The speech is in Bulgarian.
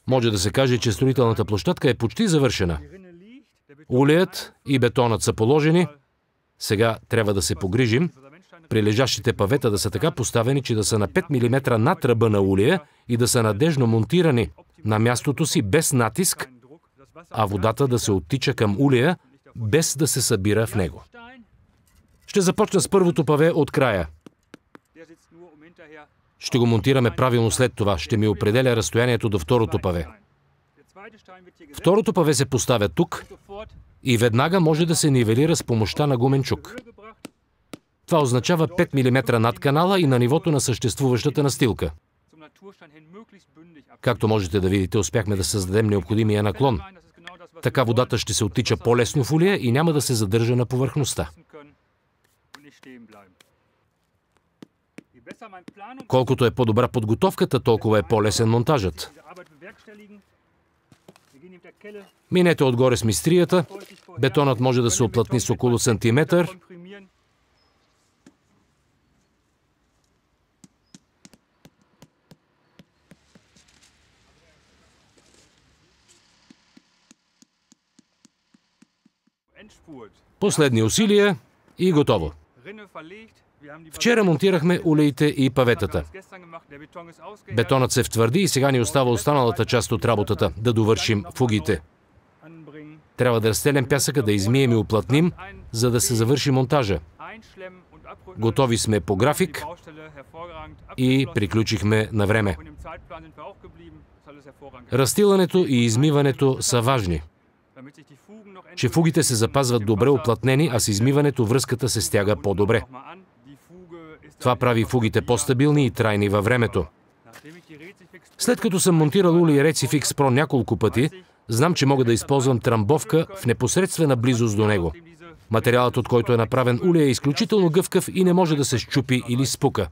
Може да се каже, че строителната площадка е почти завършена. Улеят и бетонът са положени. Сега трябва да се погрижим прилежащите павета да са така поставени, че да са на 5 мм над ръба на улея и да са надежно монтирани на мястото си без натиск, а водата да се оттича към улея, без да се събира в него. Ще започна с първото паве от края. Ще го монтираме правилно след това. Ще ми определя разстоянието до второто паве. Второто паве се поставя тук и веднага може да се нивелира с помощта на гумен чук. Това означава 5 мм над канала и на нивото на съществуващата настилка. Както можете да видите, успяхме да създадем необходимия наклон. Така водата ще се оттича по-лесно в улея и няма да се задържа на повърхността. Колкото е по-добра подготовката, толкова е по-лесен монтажът. Минете отгоре с мистрията. Бетонът може да се оплътни с около сантиметър. Последни усилия и готово. Вчера монтирахме улеите и паветата. Бетонът се втвърди и сега ни остава останалата част от работата – да довършим фугите. Трябва да разстелем пясъка, да измием и уплътним, за да се завърши монтажа. Готови сме по график и приключихме на време. Разстилането и измиването са важни. Че фугите се запазват добре уплътнени, а с измиването връзката се стяга по-добре. Това прави фугите по-стабилни и трайни във времето. След като съм монтирал улей Recifix Pro няколко пъти, знам, че мога да използвам трамбовка в непосредствена близост до него. Материалът, от който е направен улей, е изключително гъвкав и не може да се счупи или спука.